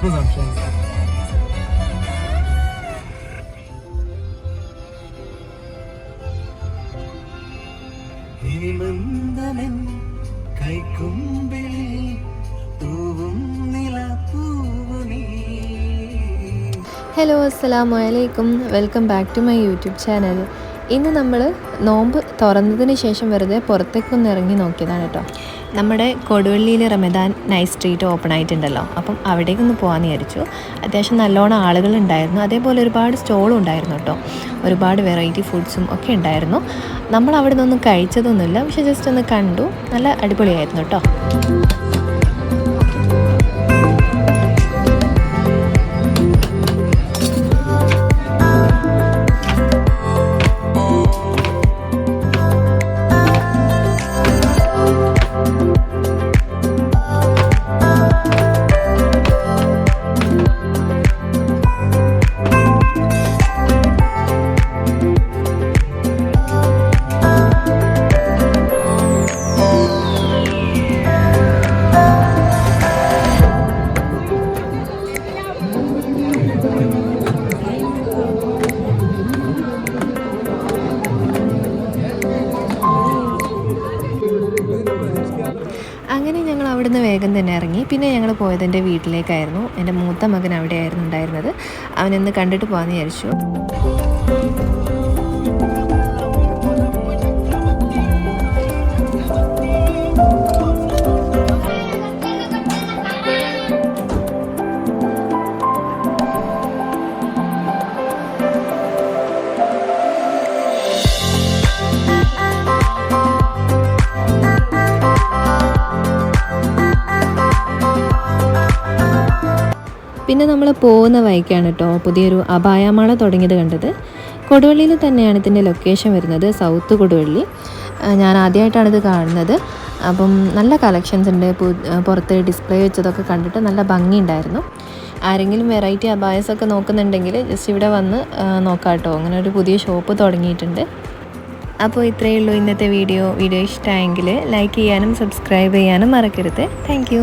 സംശയം. ഹലോ, അസ്സലാമു അലൈക്കും. Welcome back to my YouTube channel. ഇന്ന് നമ്മൾ നോമ്പ് തുറന്നതിന് ശേഷം വെറുതെ പുറത്തേക്കൊന്ന് ഇറങ്ങി നോക്കിയതാണ് കേട്ടോ. നമ്മുടെ കൊടുവള്ളിയിൽ റമദാൻ നൈറ്റ് സ്ട്രീറ്റ് ഓപ്പൺ ആയിട്ടുണ്ടല്ലോ, അപ്പം അവിടേക്കൊന്ന് പോകാമെന്ന് വിചാരിച്ചു. അത്യാവശ്യം നല്ലോണം ആളുകളുണ്ടായിരുന്നു, അതേപോലെ ഒരുപാട് സ്റ്റോളും ഉണ്ടായിരുന്നു കേട്ടോ. ഒരുപാട് വെറൈറ്റി ഫുഡ്സും ഒക്കെ ഉണ്ടായിരുന്നു. നമ്മൾ അവിടെ നിന്നൊന്നും കഴിച്ചതൊന്നുമില്ല, പക്ഷെ ജസ്റ്റ് ഒന്ന് കണ്ടു. നല്ല അടിപൊളിയായിരുന്നു കേട്ടോ. അങ്ങനെ ഞങ്ങൾ അവിടുന്ന് വേഗം തന്നെ ഇറങ്ങി. പിന്നെ ഞങ്ങൾ പോയത് എൻ്റെ വീട്ടിലേക്കായിരുന്നു. എൻ്റെ മൂത്ത മകൻ അവിടെയായിരുന്നു ഉണ്ടായിരുന്നത്. അവനൊന്ന് കണ്ടിട്ട് പോകാമെന്ന് വിചാരിച്ചു. പിന്നെ നമ്മൾ പോകുന്ന വഴിക്കാണ് കേട്ടോ പുതിയൊരു അബായമള തുടങ്ങിയത് കണ്ടത്. കൊടുവള്ളിയിൽ തന്നെയാണ് ഇതിൻ്റെ ലൊക്കേഷൻ വരുന്നത്, സൗത്ത് കൊടുവള്ളി. ഞാൻ ആദ്യമായിട്ടാണിത് കാണുന്നത്. അപ്പം നല്ല കളക്ഷൻസ് ഉണ്ട്. പുറത്ത് ഡിസ്പ്ലേ വെച്ചതൊക്കെ കണ്ടിട്ട് നല്ല ഭംഗിയുണ്ടായിരുന്നു. ആരെങ്കിലും വെറൈറ്റി അബായസൊക്കെ നോക്കുന്നുണ്ടെങ്കിൽ ജസ്റ്റ് ഇവിടെ വന്ന് നോക്കാം കേട്ടോ. അങ്ങനെ ഒരു പുതിയ ഷോപ്പ് തുടങ്ങിയിട്ടുണ്ട്. അപ്പോൾ ഇത്രയേ ഉള്ളൂ ഇന്നത്തെ വീഡിയോ. ഇഷ്ടമായെങ്കിൽ ലൈക്ക് ചെയ്യാനും സബ്സ്ക്രൈബ് ചെയ്യാനും മറക്കരുത്. താങ്ക്